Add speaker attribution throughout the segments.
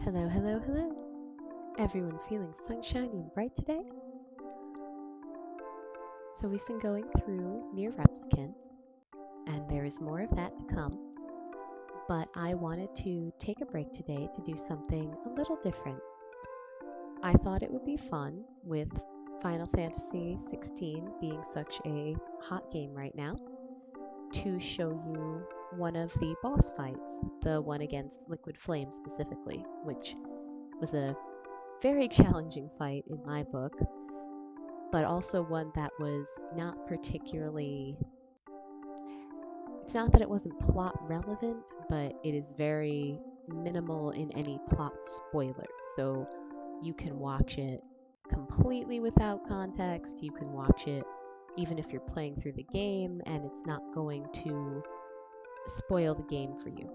Speaker 1: Hello, hello, hello. Everyone feeling sunshiny and bright today? So we've been going through NieR Replicant, and there is more of that to come. But I wanted to take a break today to do something a little different. I thought it would be fun, with Final Fantasy XVI being such a hot game right now, to show you one of the boss fights, the one against Liquid Flame specifically, which was a very challenging fight in my book, but also one that was not particularly... It's not that it wasn't plot relevant, but it is very minimal in any plot spoilers, so you can watch it completely without context, you can watch it even if you're playing through the game, and it's not going to spoil the game for you.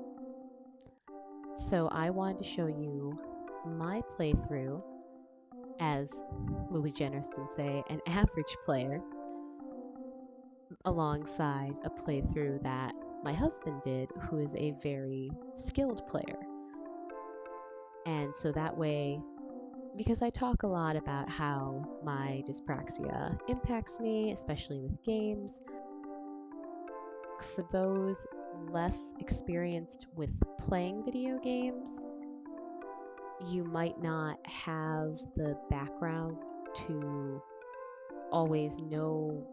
Speaker 1: So I wanted to show you my playthrough as, Louis Jennerston say, an average player, alongside a playthrough that my husband did, who is a very skilled player. And so that way, because I talk a lot about how my dyspraxia impacts me, especially with games, for those less experienced with playing video games, you might not have the background to always know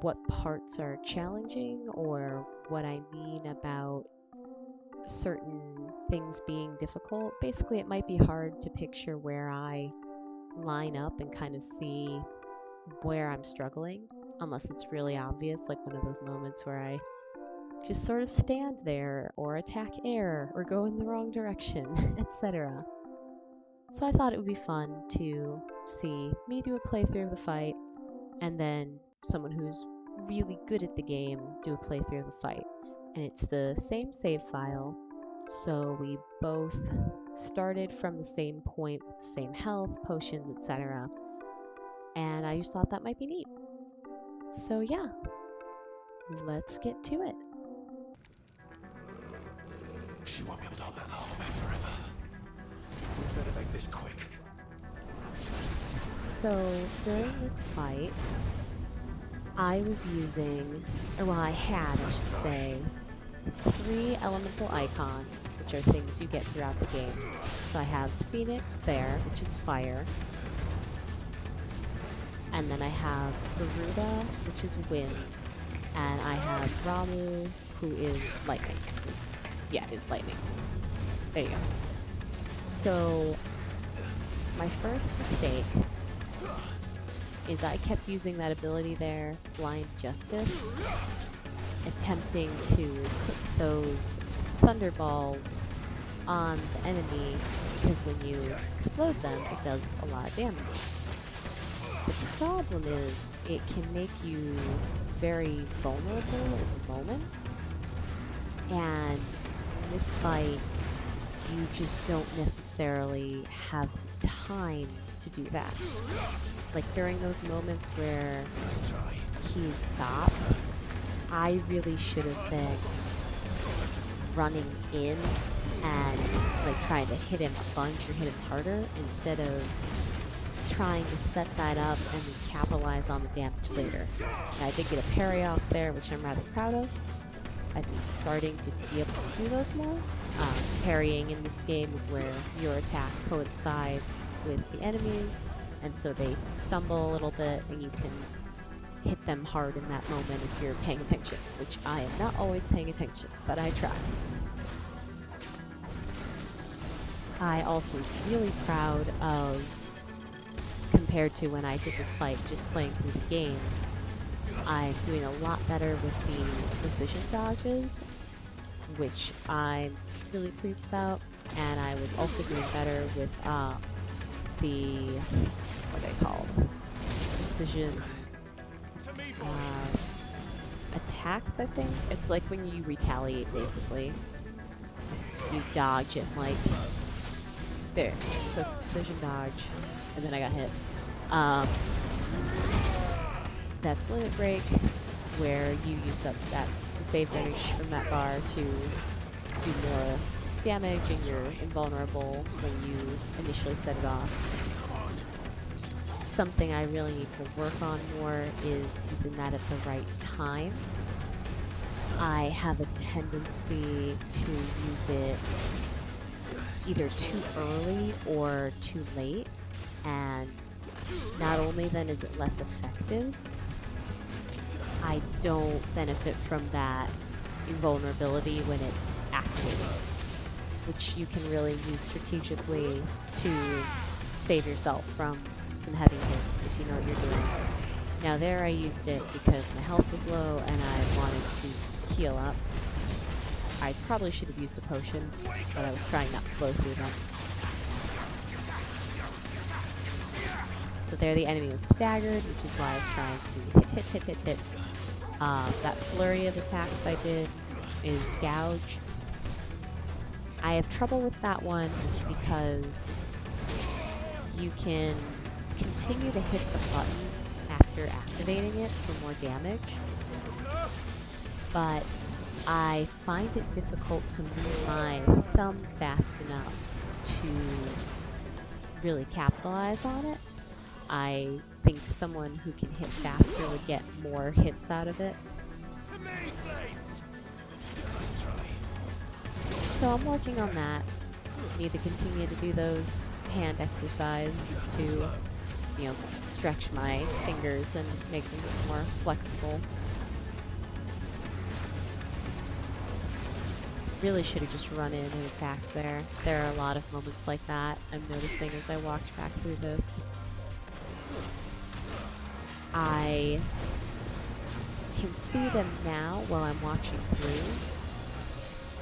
Speaker 1: what parts are challenging or what I mean about certain things being difficult. Basically, it might be hard to picture where I line up and kind of see where I'm struggling, unless it's really obvious, like one of those moments where I just sort of stand there or attack air or go in the wrong direction, etc. So I thought it would be fun to see me do a playthrough of the fight, and then someone who's really good at the game do a playthrough of the fight. And it's the same save file, so we both started from the same point with the same health, potions, etc. And I just thought that might be neat. So yeah, let's get to it.
Speaker 2: She won't be able to hold that hole back forever. We better make this quick.
Speaker 1: So during this fight, I was using, or well, I had, I should say, 3 elemental icons, which are things you get throughout the game. So I have Phoenix there, which is fire. And then I have Garuda, which is wind. And I have Ramu, who is lightning. Yeah, it is lightning. There you go. So my first mistake is I kept using that ability there, Blind Justice, attempting to put those thunderballs on the enemy, because when you explode them, it does a lot of damage. The problem is, it can make you very vulnerable in the moment, and in this fight, you just don't necessarily have time to do that. Like during those moments where he's stopped, I really should have been running in and like trying to hit him a bunch or hit him harder, instead of trying to set that up and then capitalize on the damage later. And I did get a parry off there, which I'm rather proud of. I've been starting to be able to do those more. Parrying in this game is where your attack coincides with the enemies, and so they stumble a little bit and you can hit them hard in that moment if you're paying attention, which I am not always paying attention, but I try. I also was really proud of, compared to when I did this fight just playing through the game, I'm doing a lot better with the precision dodges, which I'm really pleased about, and I was also doing better with the, what are they called? Precision attacks, I think? It's like when you retaliate, basically. You dodge and like, there, so that's precision dodge, and then I got hit. That's Limit Break, where you used up the saved energy from that bar to do more damage and you're invulnerable when you initially set it off. Something I really need to work on more is using that at the right time. I have a tendency to use it either too early or too late, and not only then is it less effective, I don't benefit from that invulnerability when it's activated, which you can really use strategically to save yourself from some heavy hits if you know what you're doing. Now there I used it because my health was low and I wanted to heal up. I probably should have used a potion, but I was trying not to blow through them. So there the enemy was staggered, which is why I was trying to hit. That flurry of attacks I did is gouge. I have trouble with that one because you can continue to hit the button after activating it for more damage, but I find it difficult to move my thumb fast enough to really capitalize on it. I think someone who can hit faster would get more hits out of it. So I'm working on that. Need to continue to do those hand exercises to, you know, stretch my fingers and make them more flexible. Really should have just run in and attacked there. There are a lot of moments like that I'm noticing as I walked back through this. I can see them now while I'm watching through,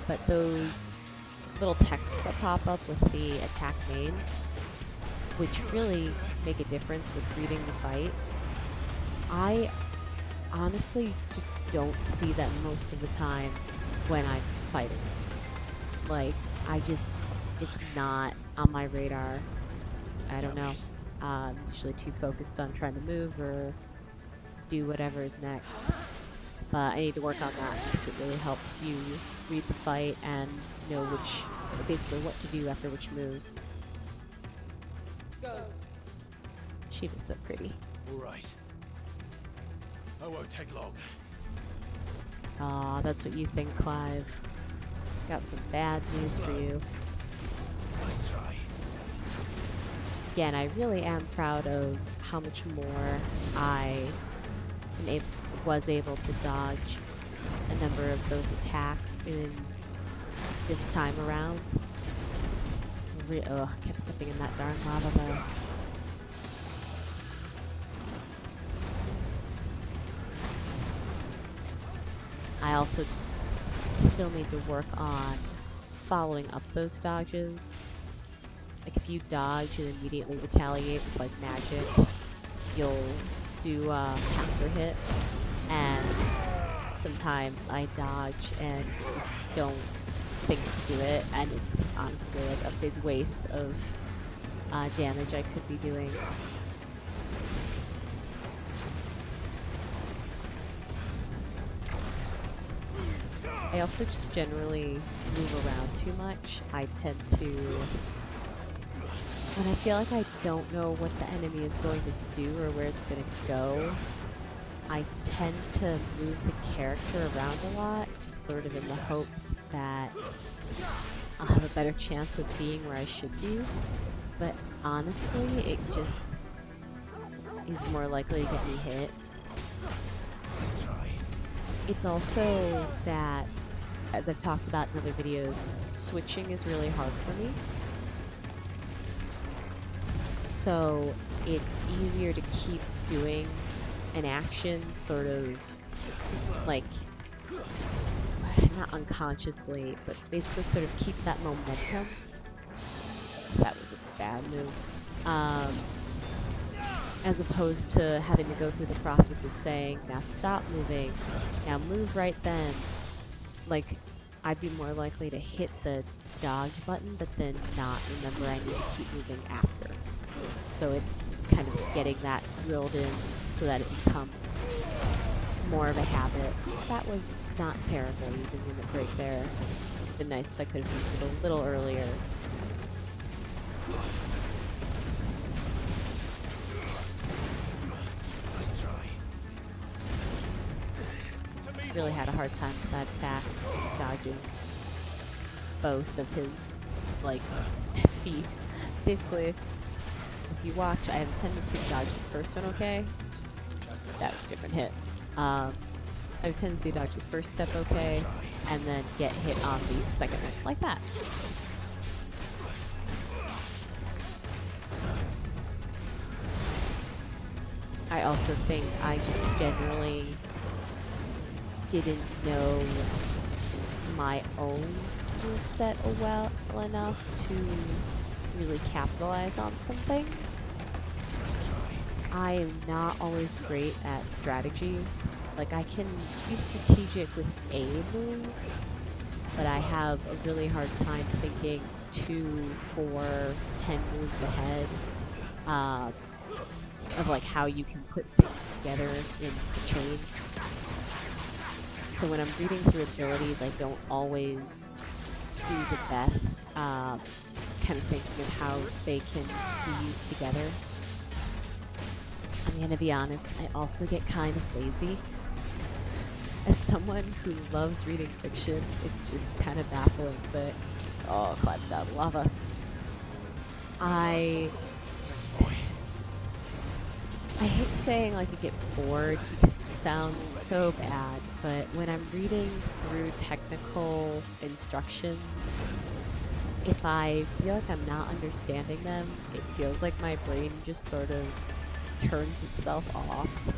Speaker 1: but those little texts that pop up with the attack name, which really make a difference with reading the fight, I honestly just don't see them most of the time when I'm fighting. Like, it's not on my radar. I don't know. I'm usually too focused on trying to move or do whatever is next. But I need to work on that because it really helps you read the fight and know basically what to do after which moves.
Speaker 3: Go.
Speaker 1: She was so pretty.
Speaker 2: All right. I won't take long.
Speaker 1: Aw, that's what you think, Clive. Got some bad news for you.
Speaker 2: Nice try.
Speaker 1: Again, I really am proud of how much more I was able to dodge a number of those attacks in this time around. Kept stepping in that darn lava though. I also still need to work on following up those dodges. Like if you dodge and immediately retaliate with like magic, you'll do counter hit, and sometimes I dodge and just don't think to do it, and it's honestly like a big waste of damage I could be doing. I also just generally move around too much. I tend to, when I feel like I don't know what the enemy is going to do or where it's going to go, I tend to move the character around a lot, just sort of in the hopes that I'll have a better chance of being where I should be. But honestly, it just is more likely to get me hit. It's also that, as I've talked about in other videos, switching is really hard for me. So it's easier to keep doing an action sort of like, not unconsciously, but basically sort of keep that momentum. That was a bad move. As opposed to having to go through the process of saying, now stop moving, now move right then. Like, I'd be more likely to hit the dodge button, but then not remember I need to keep moving after. So it's kind of getting that drilled in so that it becomes more of a habit. That was not terrible using Unit Break there. been nice if I could have used it a little earlier. Really had a hard time with that attack, just dodging both of his, like, feet. Basically, if you watch, I have a tendency to dodge the first one, okay? That was a different hit. I have a tendency to dodge the first step, okay, and then get hit on the second one, like that. I also think I just generally didn't know my own moveset well enough to really capitalize on some things. I am not always great at strategy. Like, I can be strategic with a move, but I have a really hard time thinking 2, 4, 10 moves ahead of like how you can put things together in the chain. So when I'm reading through abilities, I don't always do the best, kind of thinking of how they can be used together. I'm gonna be honest, I also get kind of lazy. As someone who loves reading fiction, it's just kind of baffling, but oh, Clive down lava. I hate saying like I get bored because it sounds so bad, but when I'm reading through technical instructions, if I feel like I'm not understanding them, it feels like my brain just sort of turns itself off.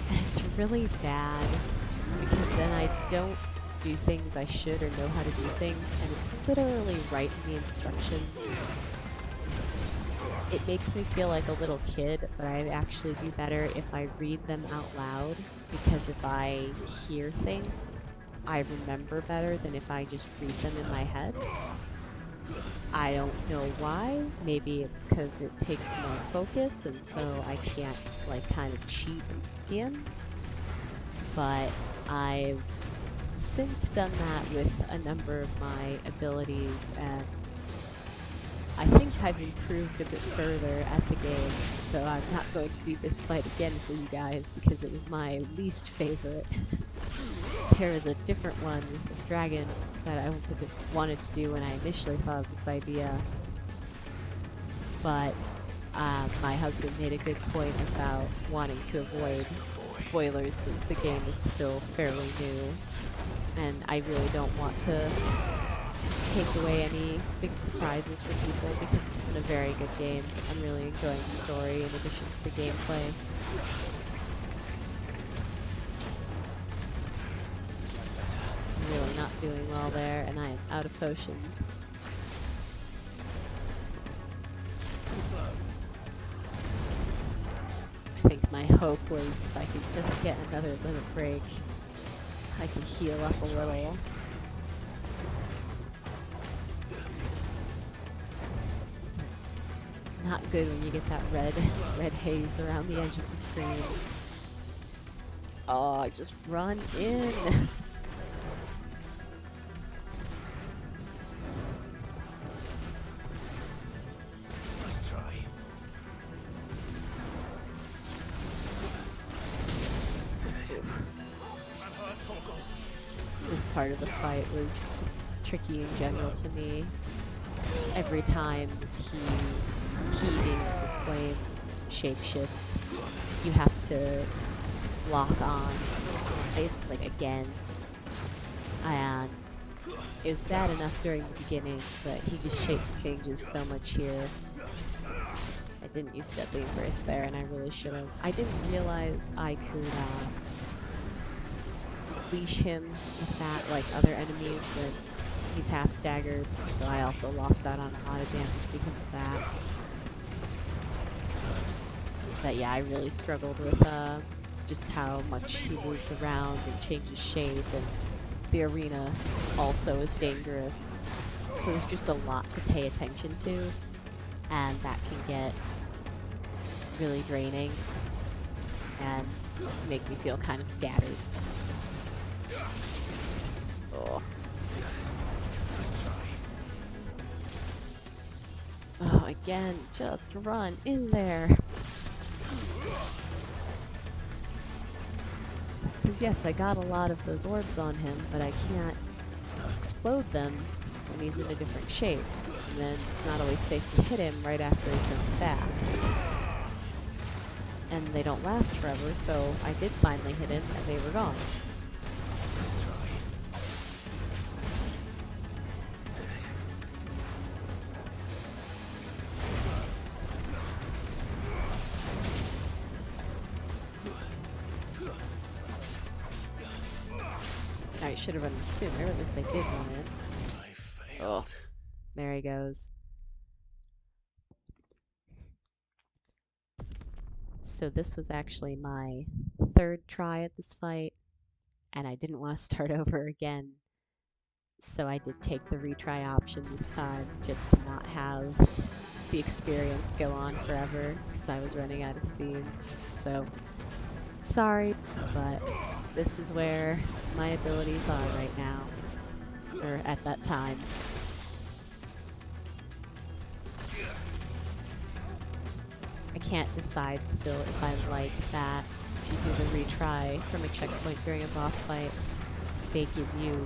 Speaker 1: And it's really bad because then I don't do things I should or know how to do things, and it's literally right in the instructions. It makes me feel like a little kid, but I actually do better if I read them out loud, because if I hear things, I remember better than if I just read them in my head. I don't know why. Maybe it's because it takes more focus, and so I can't, like, kind of cheat and skim. But I've since done that with a number of my abilities, and I think I've improved a bit further at the game, so I'm not going to do this fight again for you guys because it was my least favorite. There was a different one with the dragon that I wanted to do when I initially thought of this idea, but my husband made a good point about wanting to avoid spoilers since the game is still fairly new, and I really don't want to take away any big surprises for people because it's been a very good game. I'm really enjoying the story in addition to the gameplay. I'm really not doing well there, and I am out of potions. I think my hope was if I could just get another limit break, I could heal up a little. Not good when you get that red haze around the edge of the screen. Oh, just run in!
Speaker 2: Nice try.
Speaker 1: This part of the fight was just tricky in general to me. Every time heating the flame shapeshifts, you have to lock on, like, again. And it was bad enough during the beginning, but he just shape changes so much here. I didn't use Deadly Embrace there, and I really should have. I didn't realize I could leash him with that like other enemies when he's half staggered, so I also lost out on a lot of damage because of that. But yeah, I really struggled with just how much he moves around and changes shape, and the arena also is dangerous. So there's just a lot to pay attention to, and that can get really draining and make me feel kind of scattered. Oh. again, just run in there. Because yes, I got a lot of those orbs on him, but I can't explode them when he's in a different shape. And then it's not always safe to hit him right after he turns back. And they don't last forever, so I did finally hit him and they were gone.
Speaker 2: Let's try.
Speaker 1: I should have run it sooner, at least I did run it.
Speaker 2: I failed.
Speaker 1: There he goes. So this was actually my third try at this fight, and I didn't want to start over again. So I did take the retry option this time, just to not have the experience go on forever, because I was running out of steam. So, sorry, but this is where my abilities are right now, or at that time. I can't decide still if I like that. If you do the retry from a checkpoint during a boss fight, they give you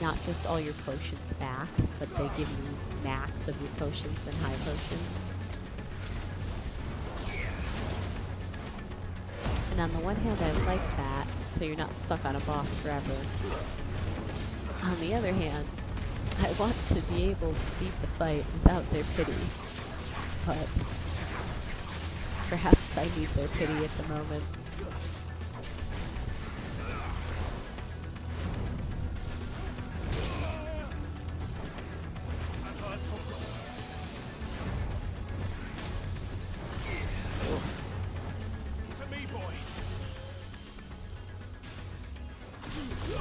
Speaker 1: not just all your potions back, but they give you max of your potions and high potions. And on the one hand, I like that, so you're not stuck on a boss forever. On the other hand, I want to be able to beat the fight without their pity, but perhaps I need their pity at the moment.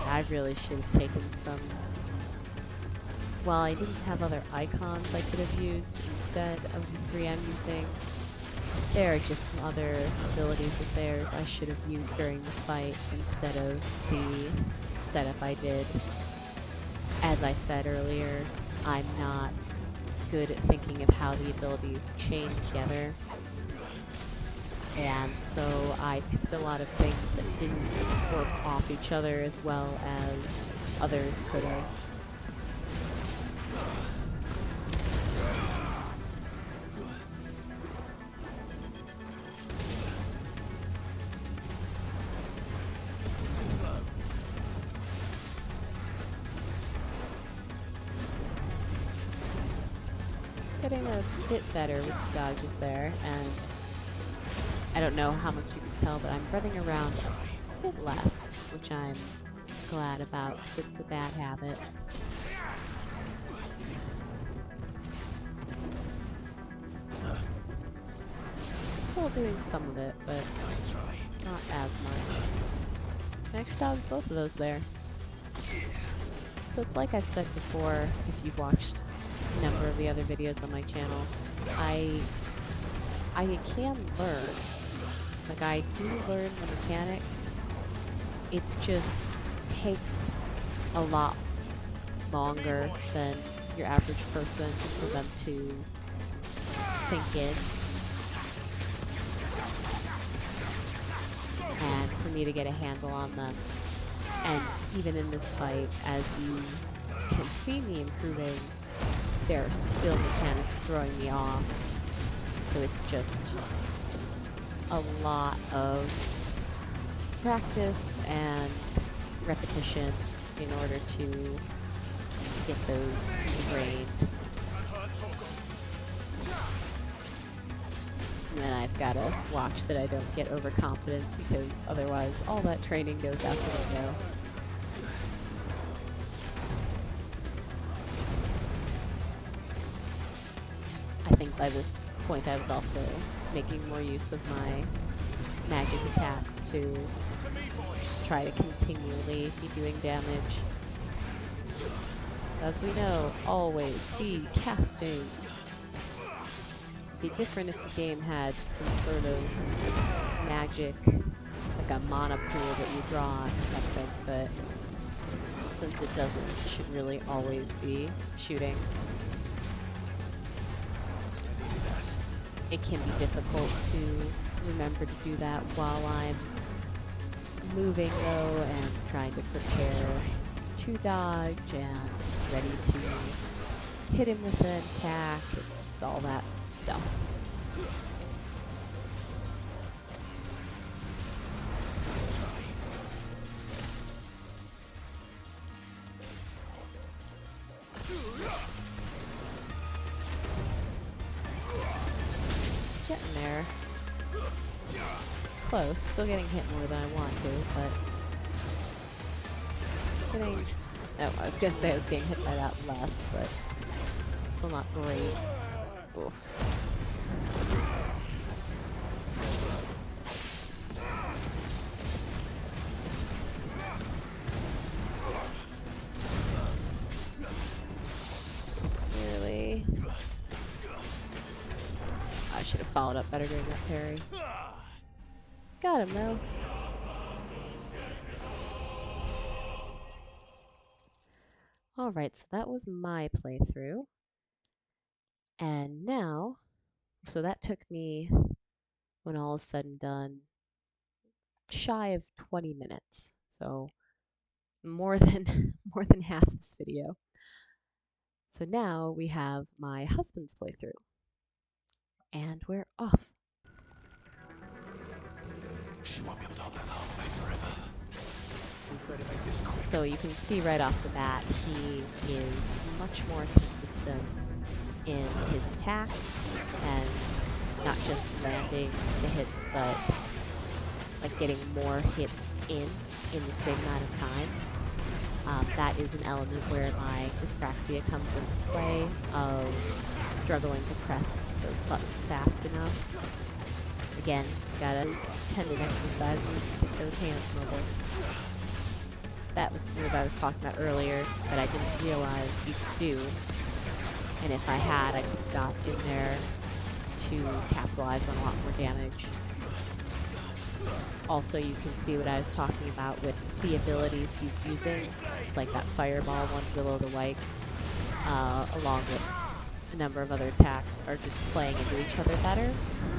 Speaker 1: I really should have taken some... Well, I didn't have other icons I could have used instead of the 3 I'm using. There are just some other abilities of theirs I should have used during this fight instead of the setup I did. As I said earlier, I'm not good at thinking of how the abilities chain together. And so I picked a lot of things that didn't work off each other as well as others could have. Getting a bit better with the dodges there, and I don't know how much you can tell, but I'm running around a bit less, which I'm glad about, because it's a bad habit. Still doing some of it, but not as much. I actually dodged both of those there. So it's like I've said before, if you've watched a number of the other videos on my channel, I can learn. Like, I do learn the mechanics. It's just takes a lot longer than your average person for them to sink in. And for me to get a handle on them. And even in this fight, as you can see me improving, there are still mechanics throwing me off. So it's just a lot of practice and repetition in order to get those ingrained. And then I've got to watch that I don't get overconfident, because otherwise all that training goes out the window. I think by this point I was also making more use of my magic attacks to just try to continually be doing damage. As we know, always be casting. It'd be different if the game had some sort of magic, like a mana pool that you draw on or something, but since it doesn't, it should really always be shooting. it can be difficult to remember to do that while I'm moving though and trying to prepare to dodge and ready to hit him with an attack and just all that stuff. Getting there. Close. Still getting hit more than I want to, but getting... Oh, I was gonna say I was getting hit by that less, but still not great. Ooh. Really? I should have followed up better during that parry. Got him though. Alright, so that was my playthrough. And now, so that took me, when all is said and done, shy of 20 minutes. So more than more than half this video. So now we have my husband's playthrough. And we're off.
Speaker 2: She won't be able to hold that armor back forever. We better make this quick.
Speaker 1: So you can see right off the bat, he is much more consistent in his attacks, and not just landing the hits, but like getting more hits in the same amount of time. That is an element where my Dyspraxic comes into play of struggling to press those buttons fast enough. Again, gotta tendon exercises, get those hands mobile. That was the move I was talking about earlier that I didn't realize you could do. And if I had, I could have got in there to capitalize on a lot more damage. Also, you can see what I was talking about with the abilities he's using, like that fireball one below the Wikes, along with a number of other attacks, are just playing into each other better,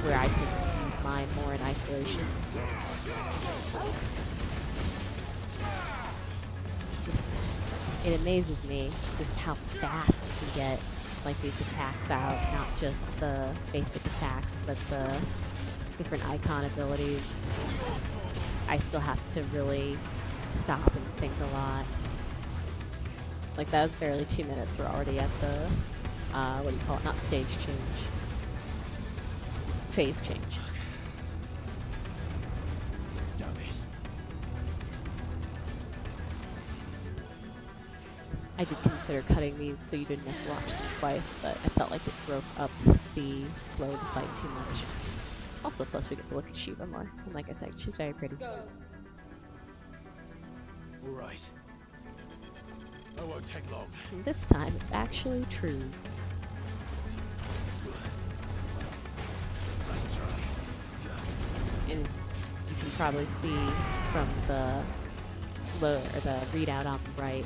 Speaker 1: where I tend to use mine more in isolation. It amazes me just how fast you can get like these attacks out, not just the basic attacks, but the different icon abilities. I still have to really stop and think a lot. Like that was barely 2 minutes, we're already at the, what do you call it, not stage change, phase change. I did consider cutting these so you didn't have to watch them twice, but I felt like it broke up the flow of the fight too much. Also, plus we get to look at Shiva more, and like I said, she's very pretty.
Speaker 2: Alright. That won't take long.
Speaker 1: And this time, it's actually true.
Speaker 2: Let's try.
Speaker 1: And as you can probably see from the the readout on the right,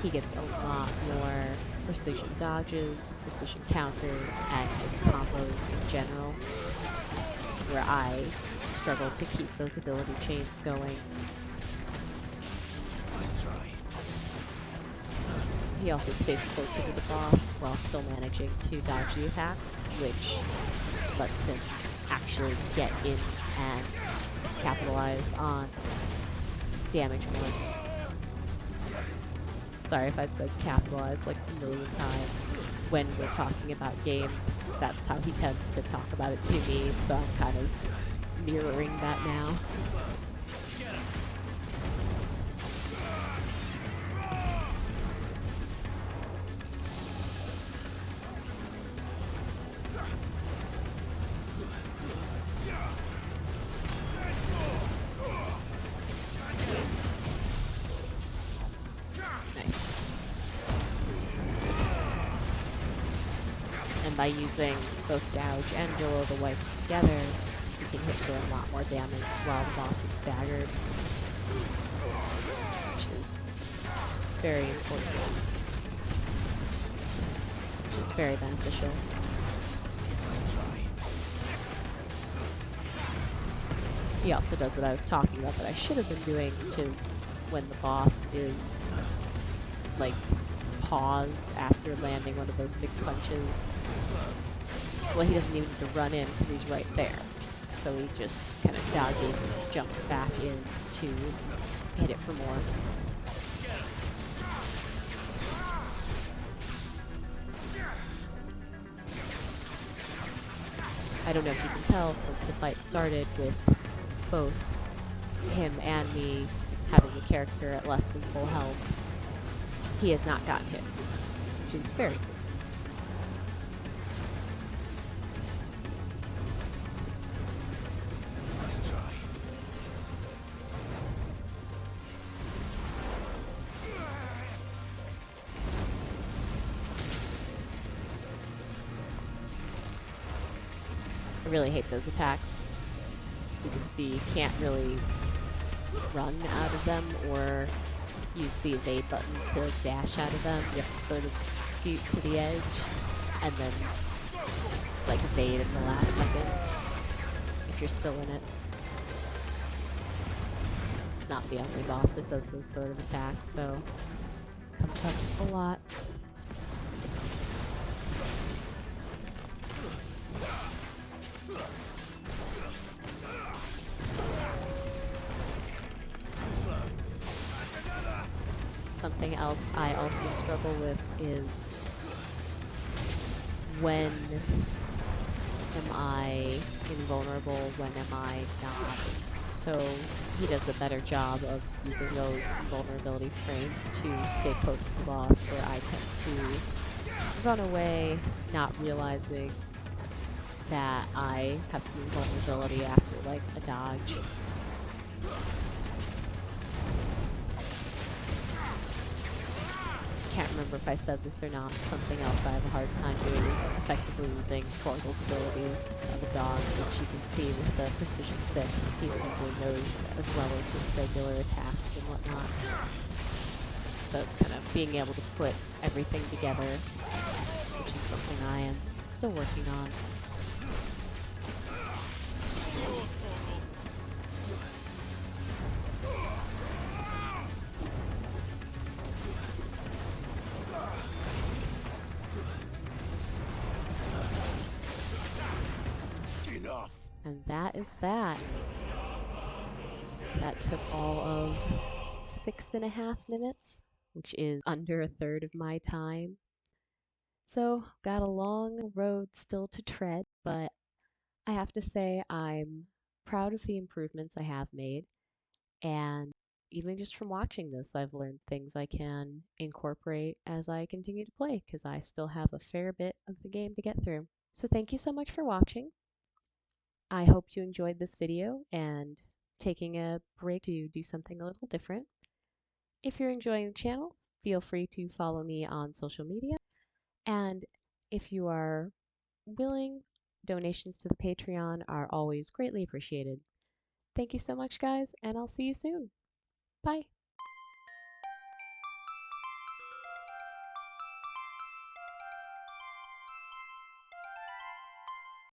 Speaker 1: he gets a lot more precision dodges, precision counters, and just combos in general, where I struggle to keep those ability chains going.
Speaker 2: Let's try.
Speaker 1: He also stays closer to the boss while still managing to dodge the attacks, which lets him actually get in and capitalize on damage more. Sorry if I said capitalize like a million times. When we're talking about games, that's how he tends to talk about it to me, so I'm kind of mirroring that now. By using both Gouge and Will of the Wipes together, you can hit for a lot more damage while the boss is staggered, which is very important, which is very beneficial. he also does what I was talking about that I should have been doing, which is when the boss is like paused after landing one of those big punches. Well, he doesn't even need to run in because he's right there. So he just kind of dodges and jumps back in to hit it for more. I don't know if you can tell since the fight started with both him and me having the character at less than full health, he has not gotten hit, which is very cool.
Speaker 2: Nice try.
Speaker 1: I really hate those attacks. You can see you can't really run out of them or use the evade button to dash out of them. You have to sort of scoot to the edge and then like evade in the last second if you're still in it. It's not the only boss that does those sort of attacks, so it comes up a lot. Something else I also struggle with is when am I invulnerable, when am I not? So he does a better job of using those invulnerability frames to stay close to the boss, where I tend to run away, not realizing that I have some invulnerability after like a dodge. I can't remember if I said this or not. Something else I have a hard time doing is effectively using Torgal's abilities of a dog, which you can see with the precision sick. He's using those as well as his regular attacks and whatnot. So it's kind of being able to put everything together, which is something I am still working on.
Speaker 2: Enough.
Speaker 1: And that is that. That took all of 6.5 minutes, which is under a third of my time. So, got a long road still to tread, but I have to say I'm proud of the improvements I have made. And even just from watching this, I've learned things I can incorporate as I continue to play, because I still have a fair bit of the game to get through. So thank you so much for watching. I hope you enjoyed this video and taking a break to do something a little different. If you're enjoying the channel, feel free to follow me on social media. And if you are willing, donations to the Patreon are always greatly appreciated. Thank you so much, guys, and I'll see you soon. Bye.